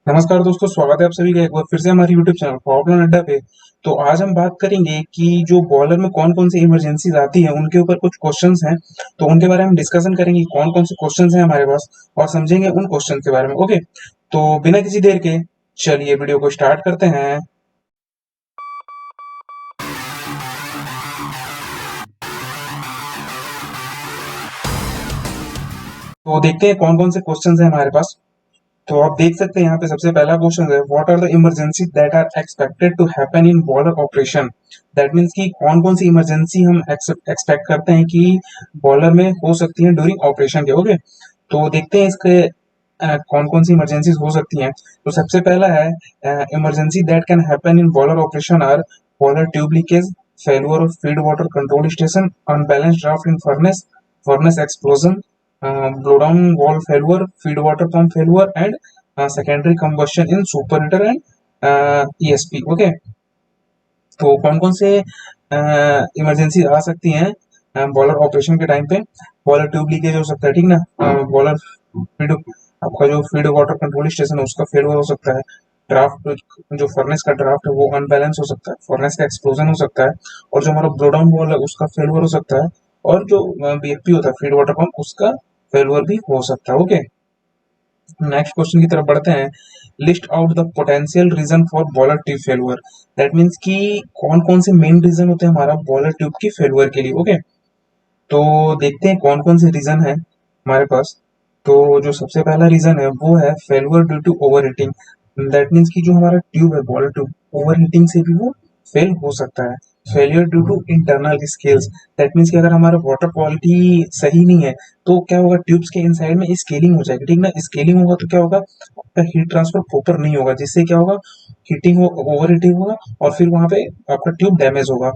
नमस्कार दोस्तों, स्वागत है आप सभी का एक बार फिर से हमारी यूट्यूब चैनल प्रॉब्लम अड्डा पे। तो आज हम बात करेंगे कि जो बॉलर में कौन कौन सी इमरजेंसीज आती हैं, उनके ऊपर कुछ क्वेश्चंस हैं। तो उनके बारे में हम डिस्कशन करेंगे, कौन कौन से क्वेश्चंस हैं हमारे पास, और समझेंगे उन क्वेश्चन के बारे में। ओके, तो बिना किसी देर के चलिए वीडियो को स्टार्ट करते हैं। तो देखते हैं कौन कौन से क्वेश्चंस हैं हमारे पास। तो आप देख सकते हैं यहाँ पे सबसे पहला क्वेश्चन है, what are the emergency that are expected to happen in boiler operation. That means कि कौन कौन सी इमरजेंसी हम एक्सपेक्ट करते हैं कि बॉलर में हो सकती है ड्यूरिंग ऑपरेशन के। ओके, तो देखते हैं इसके कौन कौन सी इमरजेंसीज हो सकती हैं। तो सबसे पहला है, emergency that can happen in boiler operation are boiler tube leakage, failure of feed water control station, unbalance draft in furnace, furnace explosion, blow down valve failure, feed water pump failure, and secondary combustion in superheater and ESP. Okay, तो कौन कौन से emergency आ सकती हैं bowler operation के time पे। Bowler tube leakage हो सकता है, ठीक ना। बॉलर फीड, आपका जो फीड वाटर कंट्रोल स्टेशन है उसका फेलियर हो सकता है। ड्राफ्ट, जो फर्नेस का ड्राफ्ट है वो अनबैलेंस हो सकता है। फर्नेस का एक्सप्लोजन हो सकता है। और जो हमारा ब्लो डाउन वॉल है उसका फेलियर हो सकता है। और जो बीएफपी होता है, फीड वाटर पंप, उसका फेलियर भी हो सकता है। ओके, नेक्स्ट क्वेश्चन की तरफ बढ़ते हैं। List out the potential region for bowler tube failure. That means कि कौन कौन से मेन रीजन होते हैं हमारा बॉलर ट्यूब की फेलियर के लिए। ओके, तो देखते हैं कौन कौन से रीजन है हमारे पास। तो जो सबसे पहला रीजन है वो है failure due to over heating. That means कि जो हमारा ट्यूब है, बॉलर ट्यूब, ओवर हीटिंग से भी वो फेल हो सकता है। Failure due to internal scales. That means कि अगर हमारा वाटर क्वालिटी सही नहीं है तो क्या होगा, ट्यूब्स के इनसाइड में स्केलिंग हो जाएगी, ठीक ना। स्केलिंग होगा तो क्या होगा, आपका हीट ट्रांसफर प्रॉपर नहीं होगा, जिससे क्या होगा, हीटिंग हो, ओवर हीटिंग होगा, और फिर वहां पे आपका ट्यूब डैमेज होगा।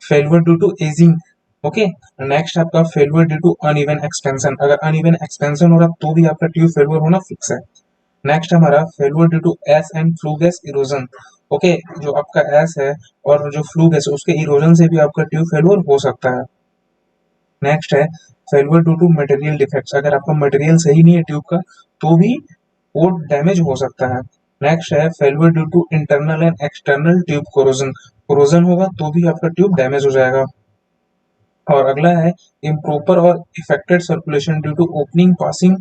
Failure due to ageing. Okay, next आपका failure due to uneven expansion. अगर अनइवन एक्सपेंशन हो रहा तो भी आपका ट्यूब फेलियर होना फिक्स है। नेक्स्ट हमारा failure due to ash and flue gas erosion. Okay, जो आपका एस है और जो फ्लू गैस है उसके इरोजन से भी आपका ट्यूब फेलियर हो सकता है। नेक्स्ट है failure due to material defects. अगर आपका मटेरियल सही नहीं है ट्यूब का तो भी वो डैमेज हो सकता है। नेक्स्ट है failure due to internal and external tube corrosion. Corrosion होगा तो भी आपका ट्यूब डैमेज हो जाएगा। और अगला है इम्प्रॉपर और affected circulation due to opening passing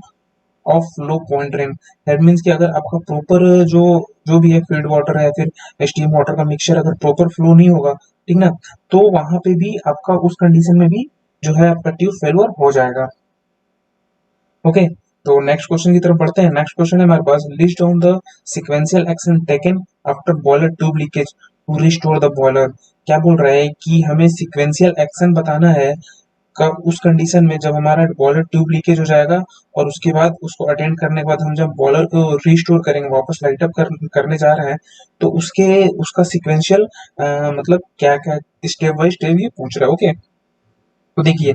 of low point drain. That means कि अगर आपका प्रॉपर जो जो भी है फीड वाटर है, फिर स्टीम वाटर का मिक्सचर अगर प्रॉपर फ्लो नहीं होगा, ठीक ना, तो वहां पे भी आपका उस कंडीशन में भी जो है आपका ट्यूब फेलियर हो जाएगा। ओके, तो नेक्स्ट क्वेश्चन की तरफ बढ़ते हैं। नेक्स्ट क्वेश्चन है हमारे पास, list down the sequential action taken after boiler tube leakage to restore the boiler. क्या बोल रहा है कि हमें सिक्वेंशियल एक्शन बताना है कब, उस कंडीशन में जब हमारा बॉयलर ट्यूब लीकेज हो जाएगा और उसके बाद उसको अटेंड करने के बाद हम जब बॉयलर को रिस्टोर करेंगे, वापस लाइट अप करने जा रहे हैं, तो उसके उसका सिक्वेंशियल मतलब क्या क्या स्टेप बाय स्टेप ये पूछ रहा है। ओके, तो देखिए,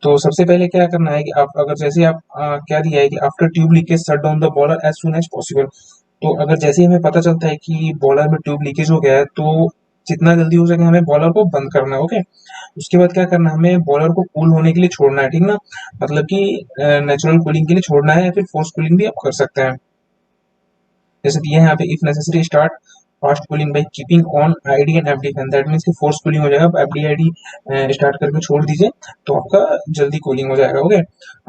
तो सबसे पहले क्या करना है कि आप अगर जैसे आप क्या दिया है कि after tube leakage shut down the boiler as soon as possible. तो अगर जैसे ही हमें पता चलता है कि बॉयलर में ट्यूब लीकेज हो गया है तो जितना जल्दी हो सके हमें बॉयलर को बंद करना है। ओके, उसके बाद क्या करना है, हमें बॉयलर को कूल होने के लिए छोड़ना है, ठीक ना। मतलब कि नेचुरल कूलिंग के लिए छोड़ना है या फिर फोर्स कूलिंग भी आप कर सकते हैं। जैसे दिया है यहाँ पे, if necessary start fast cooling by keeping on ID and FD fan. That means कि फोर्स कूलिंग हो जाएगा, आप एफडी आईडी स्टार्ट करके छोड़ दीजिए तो आपका जल्दी कूलिंग हो जाएगा। Okay,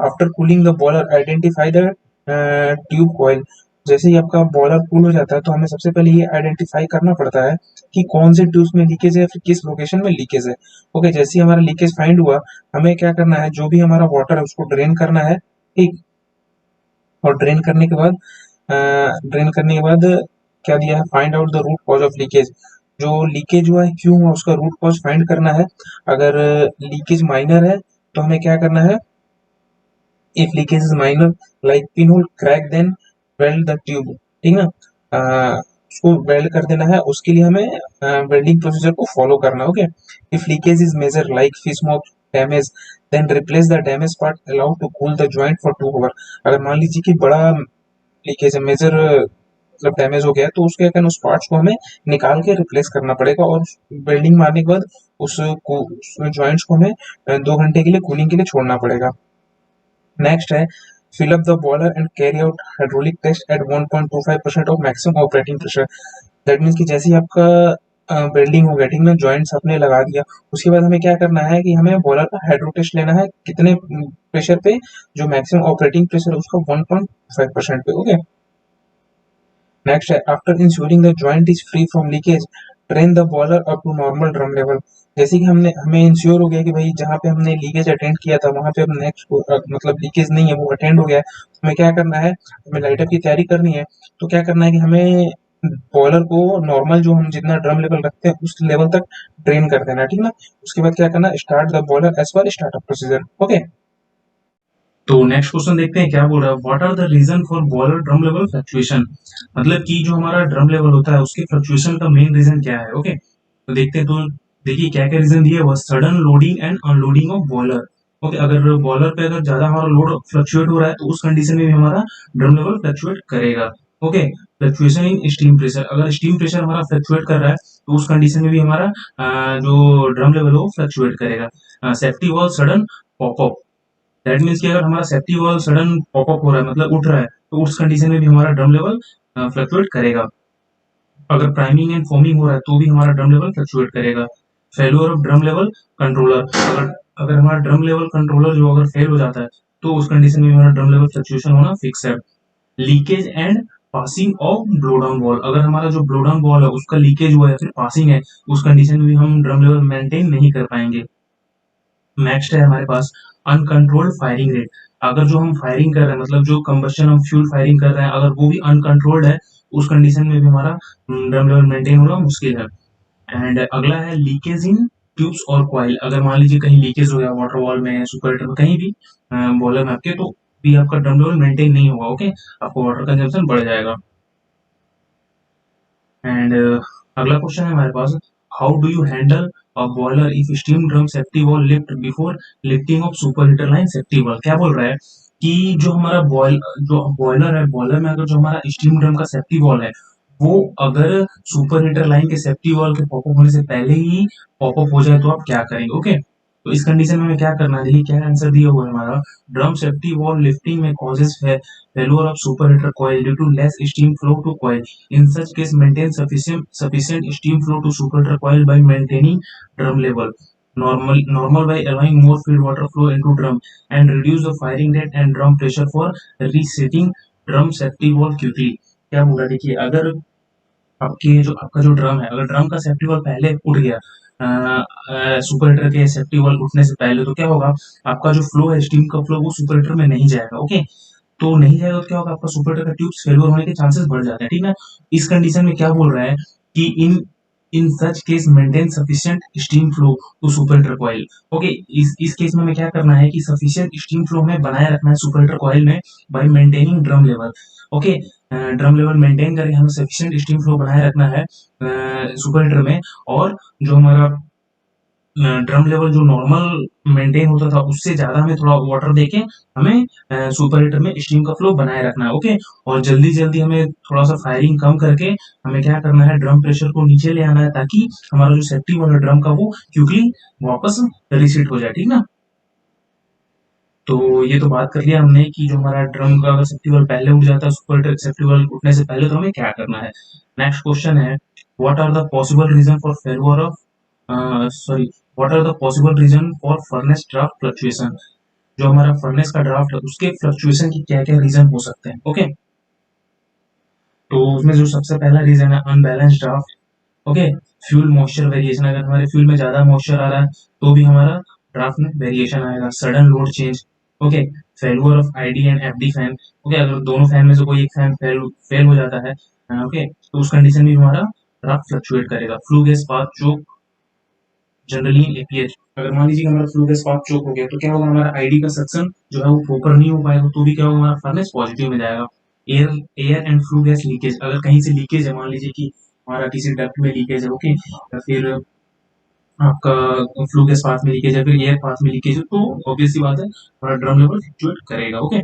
after cooling the boiler identify the tube coil. जैसे ही आपका बॉयलर कूल हो जाता है तो हमें सबसे पहले ये आइडेंटिफाई करना पड़ता है कि कौन से ट्यूब्स में लीकेज है, फिर किस लोकेशन में लीकेज है। ओके, जैसे ही हमारा लीकेज फाइंड हुआ, हमें क्या करना है, जो भी हमारा वाटर है उसको ड्रेन करना है, ठीक। और ड्रेन करने के बाद क्या दिया है, find out the root cause of leakage. जो लीकेज हुआ है क्यों हुआ उसका रूट कॉज फाइंड करना है। अगर लीकेज माइनर है तो हमें क्या करना है, if leakage is minor like pin hole crack then weld the tube, ठीक ना। उसको वेल्ड कर देना है, उसके लिए हमें वेल्डिंग प्रोसीजर को फॉलो करना है। Okay, if leakage is major like fish smoke damage then replace the damage part allowed to cool the joint for 2 hour. अगर मान लीजिए कि बड़ा लीकेज है, मेजर मतलब डैमेज हो गया है, तो उसके क्या, उस पार्ट्स को हमें निकाल के रिप्लेस करना पड़ेगा और वेल्डिंग मारने के बाद उस जॉइंट्स को हमें 2 घंटे के लिए कूलिंग के लिए छोड़ना पड़ेगा। नेक्स्ट है fill up the boiler and carry out hydraulic test at 1.25% of maximum operating pressure. That means कि जैसे ही आपका वेल्डिंग हो गया, ठीक ना, जॉइंट्स आपने लगा दिया, उसके बाद हमें क्या करना है कि हमें बॉयलर का हाइड्रो टेस्ट लेना है, कितने प्रेशर पे, जो मैक्सिमम ऑपरेटिंग प्रेशर है उसका 1.5% पे। ओके, नेक्स्ट है after ensuring the joint is free from leakage train the boiler up to normal drum level. जैसे कि हमें इंश्योर हो गया कि भाई जहाँ पे हमने लीकेज अटेंड किया था वहां पे अब नेक्स्ट मतलब लीकेज नहीं है, वो अटेंड हो गया है, हमें क्या करना है, हमें लाइटअप की तैयारी करनी है। तो क्या करना है कि हमें बॉयलर को नॉर्मल जो हम जितना ड्रम लेवल रखते हैं उस लेवल तक ड्रेन कर देना, ठीक ना। उसके बाद क्या करना, start the boiler as per startup procedure. Okay, तो नेक्स्ट क्वेश्चन देखते हैं क्या बोल रहा है। What are the reason for boiler drum level fluctuation. मतलब कि जो हमारा ड्रम लेवल होता है उसके फ्लक्चुएशन का मेन रीजन क्या है। ओके, तो देखते हैं। तो देखिए क्या क्या रीजन दिए हुआ, sudden loading and unloading of boiler. Okay, अगर बॉयलर पे अगर ज्यादा हमारा लोड फ्लक्चुएट हो रहा है तो उस कंडीशन में भी हमारा ड्रम लेवल फ्लक्चुएट करेगा। Okay, fluctuation in steam pressure, अगर स्टीम प्रेशर हमारा फ्लक्चुएट कर रहा है तो उस कंडीशन में भी हमारा जो ड्रम लेवल हो फ्लक्चुएट करेगा। Safety valve sudden popup, that means कि अगर हमारा सेफ्टी वॉल्व सडन पॉपअप हो रहा है मतलब उठ रहा है तो उस कंडीशन में भी हमारा ड्रम लेवल फ्लक्चुएट करेगा। अगर प्राइमिंग एंड फॉर्मिंग हो रहा है तो भी हमारा ड्रम लेवल फ्लक्चुएट करेगा। Failure of drum level controller, अगर अगर हमारा ड्रम लेवल कंट्रोलर जो अगर फेल हो जाता है तो उस कंडीशन में हमारा ड्रम लेवल फ्लक्चुएशन होना फिक्स है। Leakage and passing of blow down wall, अगर हमारा जो ब्लो डाउन वॉल है उसका लीकेज हुआ है या फिर पासिंग है उस कंडीशन में भी हम ड्रम लेवल मेंटेन नहीं कर पाएंगे। नेक्स्ट है हमारे पास अनकंट्रोल्ड फायरिंग रेट, अगर जो हम फायरिंग कर रहे हैं मतलब जो कंबस्शन हम फ्यूल फायरिंग कर रहे हैं अगर वो भी अनकंट्रोल्ड है उस कंडीशन में भी हमारा ड्रम लेवल मेंटेन होना मुश्किल है। एंड अगला है लीकेज इन ट्यूब्स और कॉइल, अगर मान लीजिए कहीं लीकेज हो गया वाटर वॉल में, सुपर हीटर में, कहीं भी बॉयलर में आपके, तो भी आपका ड्रम लेवल मेंटेन नहीं होगा। ओके, आपको वाटर कंजम्पशन बढ़ जाएगा। एंड अगला क्वेश्चन है हमारे पास, how do you handle a boiler if steam drum safety valve lift before lifting of super heater line safety valve. क्या बोल रहा है कि जो हमारा जो बॉयलर है, बॉयलर में अगर जो हमारा स्टीम ड्रम का सेफ्टी वॉल है वो अगर सुपर हीटर लाइन के सेफ्टी वॉल के पॉपअप होने से पहले ही पॉपअप हो जाए तो आप क्या करेंगे। ओके, तो इस कंडीशन में हमें क्या करना है, देखिए क्या आंसर दिया हुआ है हमारा, ड्रम सेफ्टी वॉल लिफ्टिंग में कॉजेज है failure of super heater coil due to less steam flow to coil. In such case, maintain sufficient steam flow to superheater coil by maintaining drum level normal by allowing more feed water flow into drum and reduce the firing rate and drum pressure for resetting drum safety valve quickly। क्या होगा देखिए, अगर आपका जो drum है, अगर drum का safety valve पहले उठ गया सुपर हीटर के सेफ्टी वाल्व उठने से पहले, तो क्या होगा, आपका जो फ्लो है स्टीम का फ्लो वो सुपर हीटर में नहीं जाएगा। ओके, तो नहीं जाएगा तो क्या होगा, आपका सुपर हीटर का ट्यूब्स फेलियर होने के चांसेस बढ़ जाते हैं, ठीक है। इस कंडीशन में क्या बोल रहा है कि in such case maintain sufficient steam flow to super heater coil. Okay, इस केस में हमें क्या करना है कि सफिशिएंट स्टीम फ्लो हमें बनाए रखना है सुपर हीटर कॉइल में bye maintaining drum level. Okay, drum level maintain करके हमें सफिशिएंट स्टीम फ्लो बनाए रखना है सुपर हीटर में, और जो हमारा ड्रम लेवल जो नॉर्मल मेंटेन होता था उससे ज्यादा हमें थोड़ा वाटर देके हमें सुपर हीटर में स्टीम का फ्लो बनाए रखना है। ओके, और जल्दी जल्दी हमें थोड़ा सा फायरिंग कम करके हमें क्या करना है, ड्रम प्रेशर को नीचे ले आना है ताकि हमारा जो सेफ्टी वाला ड्रम का वो क्विकली वापस रिसेट हो जाए, ठीक ना। तो ये तो बात कर लिया हमने कि जो हमारा ड्रम का अगर सेफ्टी वाल्व पहले उठ जाता है सुपर हीटर सेफ्टी वाल्व उठने से पहले, तो हमें क्या करना है। नेक्स्ट क्वेश्चन है, what are the possible reason for failure of sorry what are the possible reason for furnace draft fluctuation. जो हमारा फर्नेस का ड्राफ्ट है उसके फ्लक्चुएशन की क्या क्या रीजन हो सकते हैं। ओके, तो उसमें जो सबसे पहला रीजन है unbalance draft. Okay, fuel moisture variation, अगर हमारे फ्यूल में ज्यादा मॉइस्चर आ रहा है तो भी हमारा ड्राफ्ट में वेरिएशन आएगा। Sudden load change. Okay, failure of ID and FD fan. Okay, अगर दोनों फैन में से कोई एक फैन फेल हो जाता है, ओके, तो उस कंडीशन में हमारा ड्राफ्ट फ्लक्चुएट करेगा। Flue gas path choke generally in APH, अगर मान लीजिए हमारा फ्लू गैस पाथ चोक हो गया तो क्या होगा, हमारा आईडी का सक्शन जो है वो प्रॉपर नहीं हो पाएगा, तो भी क्या होगा, हमारा फर्नेस पॉजिटिव में जाएगा। Air air and flue gas leakage, अगर कहीं से लीकेज है, मान लीजिए कि हमारा किसी डक्ट में लीकेज है, ओके, या फिर आपका फ्लू गैस पाथ में लीकेज है, फिर एयर पाथ में लीकेज है, तो ऑब्वियस सी बात है हमारा ड्रम लेवल फ्लक्चुएट करेगा। ओके,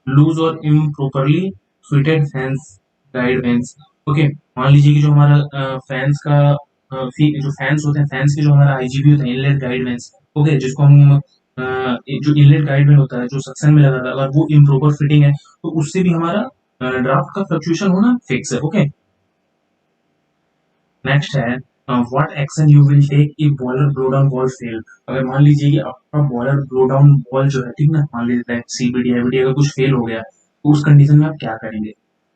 लूज और improperly fitted fans guide vanes. Okay, मान लीजिए कि जो हमारा फैंस का जो फैंस होते हैं, फैंस के जो हमारा आईजीबी होते हैं, इनलेट गाइड वेंस, ओके, जिसको हम जो इनलेट गाइड में होता है, जो सक्शन में लगा था, अगर वो इम्प्रॉपर फिटिंग है तो उससे भी हमारा ड्राफ्ट का फ्लक्चुएशन होना फिक्स है। ओके, नेक्स्ट है what action you will take if boiler blow down valve fail. अगर मान लीजिए कि आपका बॉयलर ब्लो डाउन वॉल जो है, ठीक ना, मान लीजिए सीबीडी एबीडी अगर कुछ फेल हो गया तो उस कंडीशन में आप क्या करेंगे?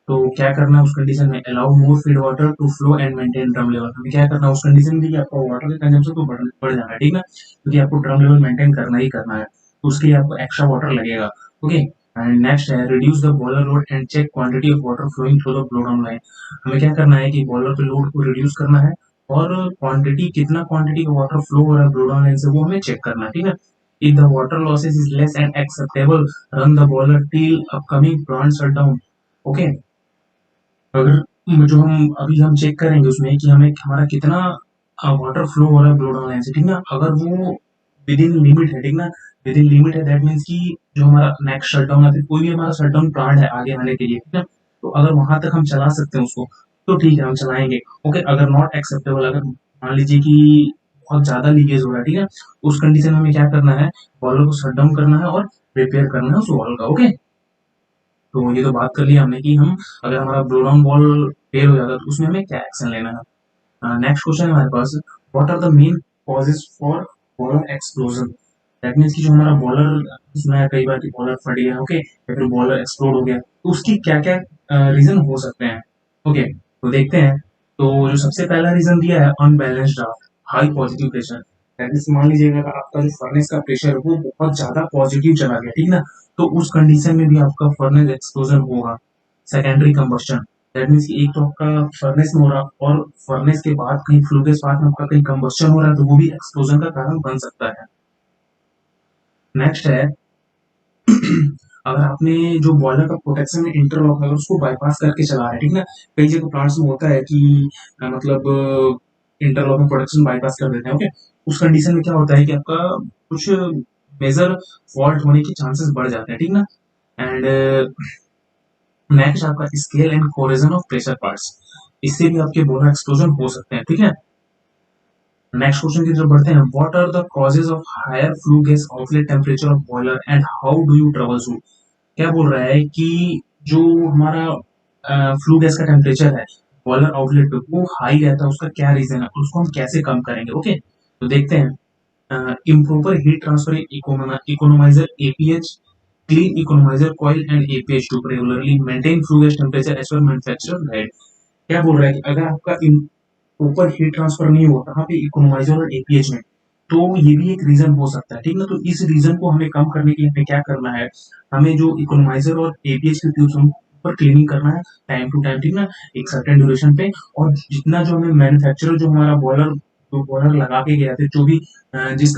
तो क्या करना है उस कंडीशन में? Allow more feed water to flow and maintain drum level. हमें क्या करना है उस कंडीशन में कि आपका वाटर का कंजम्पशन तो बढ़ जाना है, ठीक ना, क्योंकि आपको ड्रम लेवल मेंटेन करना ही करना है, तो उसके लिए आपको एक्स्ट्रा वाटर लगेगा। ओके, एंड नेक्स्ट है reduce the boiler load and check quantity of water flowing through the blow down line. हमें क्या करना है कि बॉयलर के लोड को रिड्यूस करना है और कितना क्वांटिटी का वाटर फ्लो हो रहा है ब्लो डाउन लाइन से वो हमें चेक करना है, ठीक है। If the water losses is less and acceptable, run the boiler till upcoming plant shut down. Okay, अगर जो हम चेक करेंगे उसमें कि हमें हमारा कितना वाटर फ्लो हो रहा है ब्लो डाउन लाइन से, ठीक ना, अगर वो विद इन लिमिट है, ठीक ना, विद इन लिमिट है, दैट मीन्स कि जो हमारा नेक्स्ट शटडाउन है, कोई भी हमारा शटडाउन प्लान है आगे आने के लिए, ठीक है, तो अगर वहां तक हम चला सकते हैं उसको तो ठीक है, हम चलाएंगे। ओके, अगर नॉट एक्सेप्टेबल, अगर मान लीजिए कि बहुत ज्यादा लीकेज हो रहा है, ठीक है, उस कंडीशन में हमें क्या करना है? बॉलर को शट डाउन करना है और रिपेयर करना है उस वॉल का। ओके, तो ये तो बात कर लिया हमने कि हम अगर हमारा ब्लो डाउन वॉल फेल हो जाता है तो उसमें हमें क्या एक्शन लेना है। नेक्स्ट क्वेश्चन है हमारे पास, what are the main causes for boiler explosion. That means कि जो हमारा बॉलर, सुना है कई बार कि बॉलर फट गया, ओके, या फिर बॉलर एक्सप्लोड हो गया, तो उसकी क्या क्या रीजन हो सकते हैं? ओके, तो देखते हैं। तो जो सबसे पहला रीजन दिया है unbalanced draft, high positive pressure. That means मान लीजिएगा अगर आपका जो फर्नेस का प्रेशर वो बहुत ज्यादा पॉजिटिव चला गया, ठीक ना, तो उस कंडीशन में भी आपका फर्नेस एक्सप्लोजन होगा। सेकेंडरी कंबस्टन, दैट मीन्स कि एक तो आपका फर्नेस में हो रहा और फर्नेस के बाद कहीं फ्लू के पास में आपका कहीं कंबस्टन हो रहा है तो वो भी एक्सप्लोजन का कारण बन सकता है। नेक्स्ट है अगर आपने जो बॉयलर का प्रोटेक्शन है इंटरलॉक अगर उसको बाईपास करके चला रहे हैं, ठीक ना, कई जगह प्लांट्स में होता है कि मतलब इंटरलॉक में प्रोटेक्शन बाईपास कर देते हैं। ओके, उस कंडीशन में क्या होता है कि आपका कुछ मेजर फॉल्ट होने के चांसेस बढ़ जाते हैं, ठीक ना। एंड नेक्स्ट आपका scale and corrosion of pressure parts, इससे भी आपके बॉयलर एक्सप्लोजन हो सकते हैं, ठीक है। नेक्स्ट क्वेश्चन की तरफ बढ़ते हैं, what are the causes of higher flue gas outlet temperature of boiler and how do you troubleshoot. क्या बोल रहा है कि जो हमारा फ्लू गैस का टेम्परेचर है बॉयलर आउटलेट पे वो हाई रहता है, उसका क्या रीजन है, उसको हम कैसे कम करेंगे? ओके, तो देखते हैं। Improper heat transfer economiser APH, clean economiser coil and APH to regularly maintain flue gas temperature as per manufacturer guide. क्या बोल रहा है कि अगर आपका ऊपर हीट ट्रांसफर नहीं हुआ कहाँ पे? इकोनोमाइजर और एपीएच में, तो ये भी एक रीजन हो सकता है, ठीक ना। तो इस रीजन को हमें कम करने के लिए हमें क्या करना है? हमें जो इकोनोमाइजर और एपीएच के ट्यूब्स पर क्लीनिंग करना है टाइम टू टाइम, ठीक ना, एक सर्टेन ड्यूरेशन पे। और जितना जो हमें मैन्युफैक्चरर जो हमारा बॉयलर जो बॉयलर लगा के गया थे, जो भी जिस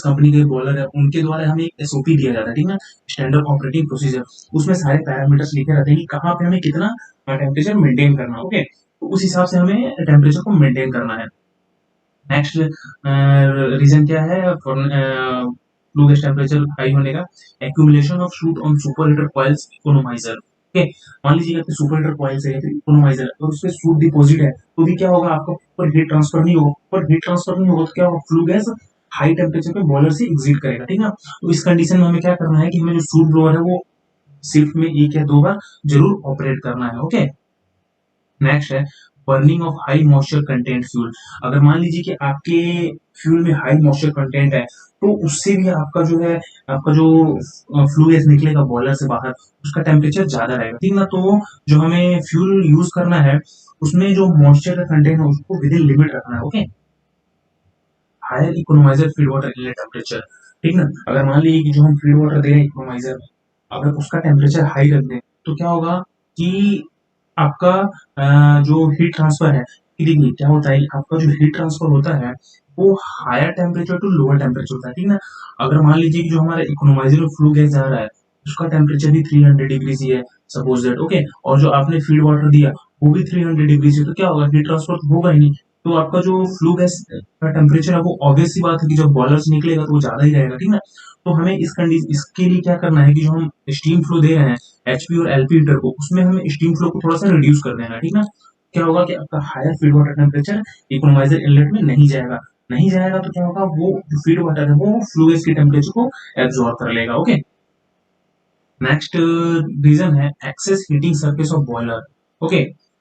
कंपनी के बॉयलर है उनके द्वारा हमें एक एसओपी दिया जाता है, ठीक ना, स्टैंडर्ड ऑपरेटिंग प्रोसीजर। उसमें सारे पैरामीटर्स लिखे रहते हैं कि कहाँ पे हमें कितना टेम्परेचर मेंटेन करना है। ओके, तो उस हिसाब से हमें टेम्परेचर को मेंटेन करना है। नेक्स्ट रीजन क्या है फ्लू गैस टेम्परेचर हाई होने का? Accumulation of shoot on super heater coils economiser. Okay, मान लीजिए कि सुपर हीटर कॉइल्स है या फिर इकोनोमाइजर और उसमें सूट डिपॉजिट है, तो भी क्या होगा? आपका ऊपर हीट ट्रांसफर नहीं होगा, ऊपर हीट ट्रांसफर नहीं होगा तो क्या होगा? फ्लू गैस हाई टेम्परेचर पे बॉयलर से एग्जिट करेगा, ठीक है। तो इस कंडीशन में हमें क्या करना है कि हमें जो सूट ब्लोअर है वो शिफ्ट में एक या दो बार जरूर ऑपरेट करना है। ओके, नेक्स्ट है burning of high moisture content fuel. अगर मान लीजिए कि आपके फ्यूल में हाई मॉइस्चर कंटेंट है तो उससे भी आपका जो है, आपका जो फ्लू गैस निकलेगा बॉयलर से बाहर उसका टेम्परेचर ज्यादा रहेगा, ठीक ना। तो जो हमें फ्यूल यूज करना है उसमें जो मॉइस्चर का कंटेंट है उसको विद इन लिमिट रखना है। Okay, higher economiser feed water inlet temperature, ठीक ना। अगर मान लीजिए कि जो हम फीड वाटर दे रहे हैं इकोनोमाइजर, अगर उसका टेम्परेचर हाई रख दें तो क्या होगा कि आपका जो हीट ट्रांसफर है, कि देखिए क्या होता है, आपका जो हीट ट्रांसफर होता है वो higher temperature to lower temperature होता है, ठीक ना। अगर मान लीजिए कि जो हमारा इकोनोमाइजर में फ्लू गैस जा रहा है उसका टेम्परेचर भी 300 डिग्री ही है सपोज दैट, ओके, और जो आपने फीड वाटर दिया वो भी 300 डिग्री से, तो क्या होगा? हीट ट्रांसफर तो होगा ही नहीं। तो आपका जो फ्लू गैस का टेम्परेचर है वो ऑब्वियस सी बात है कि जब बॉयलर से निकलेगा तो वो ज्यादा ही रहेगा, ठीक ना। तो हमें इसके लिए क्या करना है कि जो हम स्टीम फ्लो दे रहे हैं एचपी और एलपी हीटर को, उसमें हमें स्टीम फ्लो को थोड़ा सा रिड्यूस कर देना है, ठीक ना। क्या होगा कि आपका higher feed water temperature economiser inlet में नहीं जाएगा, नहीं जाएगा तो क्या होगा, वो जो फीड वाटर है वो फ्लू गैस के टेम्परेचर को एब्जॉर्ब कर लेगा। ओके, नेक्स्ट रीजन है excess heating surface of boiler. Okay,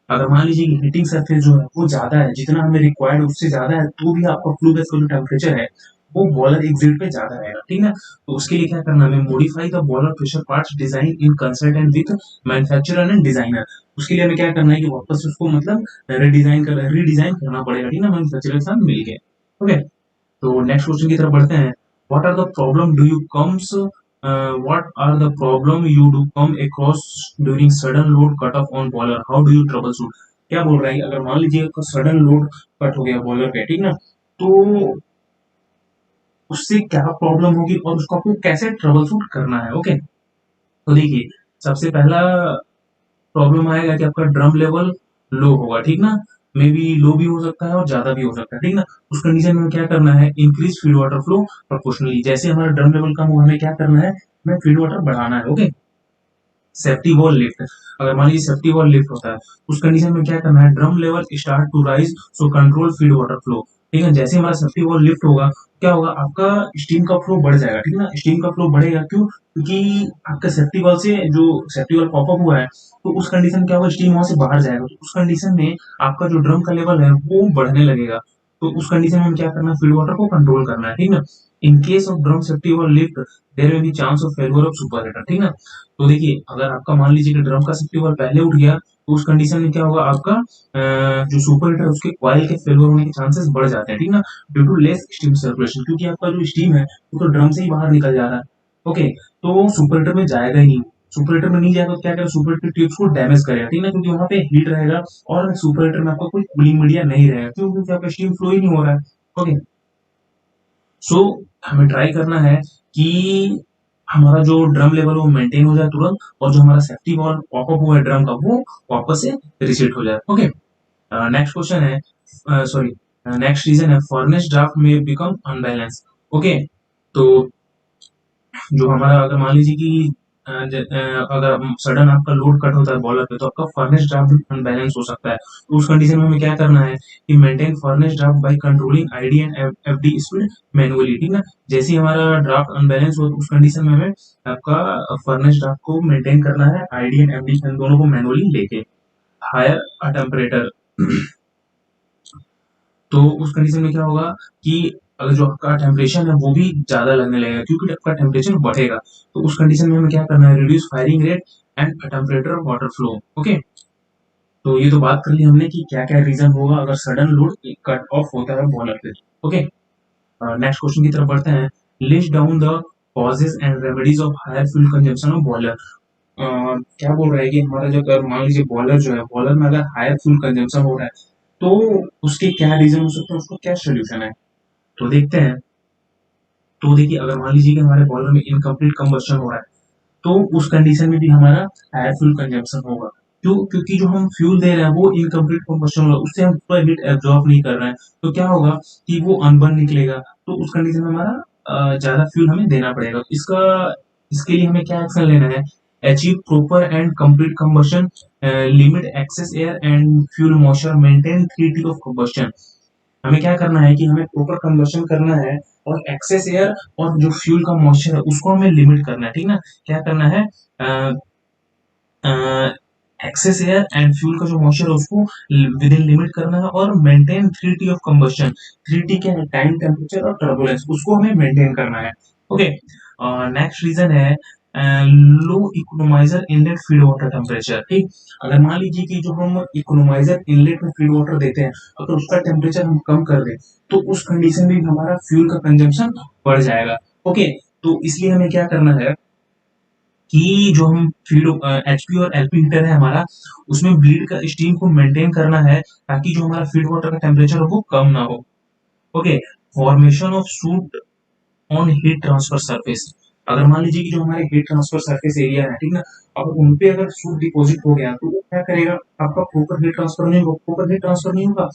अगर मान लीजिए कि हीटिंग सरफेस जो है वो ज्यादा है, जितना हमें रिक्वायर्ड उससे ज्यादा है, तो भी आपका फ्लू गैस का जो टेम्परेचर है वो बॉयलर एग्जिट पे ज्यादा रहेगा, ठीक है। तो उसके लिए क्या करना है, हमें modify the boiler pressure parts design in consultant with manufacturer and designer. उसके लिए हमें क्या करना है कि वापस से उसको मतलब रीडिजाइन करना पड़ेगा, ठीक है, मैन्युफैक्चरर के साथ मिलके। ओके, तो नेक्स्ट क्वेश्चन की तरफ बढ़ते हैं। What are the problem do you comes what are the problem you do come across during sudden load cut off on boiler, how do you troubleshoot। क्या बोल रहा है, अगर मान लीजिए सडन लोड कट हो गया बॉयलर पे, ठीक ना, तो उससे क्या प्रॉब्लम होगी और उसको आपको कैसे ट्रबल शूट करना है। ओके, तो देखिए, सबसे पहला प्रॉब्लम आएगा कि आपका ड्रम लेवल लो होगा, ठीक ना, मे बी लो भी हो सकता है और ज्यादा भी हो सकता है, ठीक ना। उस कंडीशन में क्या करना है, increase feed water flow proportionally. जैसे हमारा ड्रम लेवल कम हुआ, हमें क्या करना है, हमें फीड वाटर बढ़ाना है। ओके, सेफ्टी वॉल लिफ्ट, अगर मान लीजिए सेफ्टी वॉल लिफ्ट होता है, उस कंडीशन में क्या करना है, drum level start to rise, so control feed water flow. ठीक है, जैसे हमारा सेफ्टी वॉल लिफ्ट होगा, क्या होगा, आपका स्टीम का फ्लो बढ़ जाएगा, ठीक ना। स्टीम का फ्लो बढ़ेगा, क्यों, क्योंकि आपका सेफ्टी वॉल से जो सेफ्टी वॉल पॉपअप हुआ है, तो उस कंडीशन में क्या होगा, स्टीम वहां से बाहर जाएगा, तो उस कंडीशन में आपका जो ड्रम का लेवल है वो बढ़ने लगेगा। तो उस कंडीशन में हमें क्या करना है, फीड वाटर को कंट्रोल करना है, ठीक ना। In case of drum safety valve lift, there may be chance of failure of super heater, ठीक ना। तो देखिए, अगर आपका मान लीजिए कि ड्रम का सेफ्टी वाल्व पहले उठ गया, तो उस कंडीशन में क्या होगा, आपका जो सुपर हीटर उसके कॉइल के फेलियर होने के चांसेस बढ़ जाते हैं, ठीक ना, due to less steam circulation, क्योंकि आपका जो स्टीम है वो तो ड्रम से ही बाहर निकल जा रहा है। ओके, तो सुपर हीटर में जाएगा ही नहीं, सुपर हीटर में नहीं जाएगा तो क्या करेगा, सुपर हीटर ट्यूब्स को डैमेज करेगा, ठीक ना, क्योंकि वहां पे हीट रहेगा और सुपर हीटर में आपका कोई कूलिंग मीडिया नहीं रहेगा, क्यों, क्योंकि आपका स्टीम फ्लो ही नहीं हो रहा है। ओके, सो हमें ट्राई करना है कि हमारा जो ड्रम लेवल वो मेंटेन हो जाए तुरंत, और जो हमारा सेफ्टी वॉल्व पॉपअप हुआ है ड्रम का वो वापस से रिसेट हो जाए। ओके, नेक्स्ट क्वेश्चन है, सॉरी, नेक्स्ट रीजन है फर्नेस ड्राफ्ट में बिकम अनबैलेंस। ओके, तो जो हमारा, अगर मान लीजिए कि अगर सडन आपका लोड कट होता है बॉलर पे, तो आपका फर्नेस ड्राफ्ट भी अनबैलेंस हो सकता है। तो उस कंडीशन में हमें क्या करना है कि maintain furnace draft by controlling ID and FD speed manually, ठीक है। जैसे ही हमारा ड्राफ्ट अनबैलेंस हो, तो उस कंडीशन में हमें आपका फर्नेस ड्राफ्ट को मेंटेन करना है आईडी एंड एफडी इन दोनों को मैनुअली लेके। हायर अ टेम्परेचर, तो उस कंडीशन में क्या होगा कि अगर जो आपका टेम्परेचर है वो भी ज्यादा लगने लगेगा, क्योंकि आपका टेम्परेचर बढ़ेगा। तो उस कंडीशन में हमें क्या करना है, reduce firing rate and temperature water flow. Okay, तो ये तो बात कर ली हमने कि क्या क्या रीजन होगा अगर सडन लोड कट ऑफ होता है बॉलर पे। ओके, नेक्स्ट क्वेश्चन की तरफ बढ़ते हैं। List down the causes and remedies of higher fuel consumption of boiler. क्या बोल रहा है कि हमारा जो, अगर मान लीजिए बॉयलर जो है, बॉयलर में अगर हायर फ्यूल कंजम्पशन हो रहा है, तो उसके क्या रीजन हो सकते हैं, उसको क्या सोल्यूशन है, तो देखते हैं। तो देखिए, अगर मान लीजिए कि हमारे बॉयलर में इनकम्प्लीट कंबस्शन हो रहा है, तो उस कंडीशन में भी हमारा हायर फ्यूल कंजम्पशन होगा। क्यों, क्योंकि जो हम फ्यूल दे रहे हैं वो इनकम्प्लीट कंबस्शन होगा, उससे हम पूरा हीट एब्जॉर्ब नहीं कर रहे हैं, तो क्या होगा कि वो अनबर्न निकलेगा। तो उस कंडीशन में हमारा ज्यादा फ्यूल हमें देना पड़ेगा। इसका, इसके लिए हमें क्या एक्शन लेना है, achieve proper and complete combustion, limit excess air and fuel moisture, maintain 3T of combustion. हमें क्या करना है कि हमें प्रॉपर कंबस्शन करना है, और एक्सेस एयर और जो फ्यूल का मॉइस्चर है उसको हमें लिमिट करना है, ठीक ना। क्या करना है, एक्सेस एयर एंड फ्यूल का जो मॉइस्चर है उसको विद इन लिमिट करना है, और maintain 3T of combustion. 3T क्या है, टाइम, टेम्परेचर और टर्बुलेंस, उसको हमें मेंटेन करना है। ओके, नेक्स्ट रीजन है low economiser inlet feed water temperature. ठीक, अगर मान लीजिए कि जो हम इकोनोमाइजर इनलेट में फीड वाटर देते हैं, अगर उसका टेम्परेचर हम कम कर दें, तो उस कंडीशन में हमारा फ्यूल का कंजम्पशन बढ़ जाएगा। ओके, तो इसलिए हमें क्या करना है कि जो हम फीड एचपी और एलपी हीटर है हमारा, उसमें ब्लीड का स्टीम को मेंटेन करना है, ताकि जो हमारा फीड वाटर का टेम्परेचर है वो कम ना हो। Okay, formation of suit on heat transfer surface, अगर मान लीजिए कि जो हमारे हीट ट्रांसफर सरफेस एरिया है, ठीक ना, अगर उनपे अगर सूट डिपॉजिट हो गया, तो वो क्या करेगा, आपका प्रॉपर हीट ट्रांसफर नहीं होगा, प्रॉपर हीट ट्रांसफर नहीं होगा,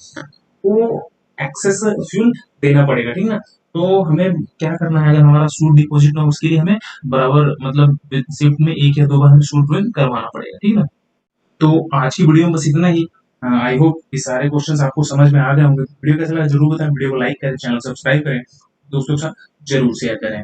वो एक्सेस फ्यूल देना पड़ेगा, ठीक ना। तो हमें क्या करना है, अगर हमारा सूट डिपॉजिट ना हो, उसके लिए हमें बराबर मतलब शिफ्ट में एक या दो बार हमें सूट ड्रिल करवाना पड़ेगा, ठीक है। तो आज की वीडियो में बस इतना ही। आई होप ये सारे क्वेश्चंस आपको समझ में आ गए होंगे। वीडियो कैसा लगा जरूर बताएं, वीडियो को लाइक करें, चैनल सब्सक्राइब करें, दोस्तों के साथ जरूर शेयर करें।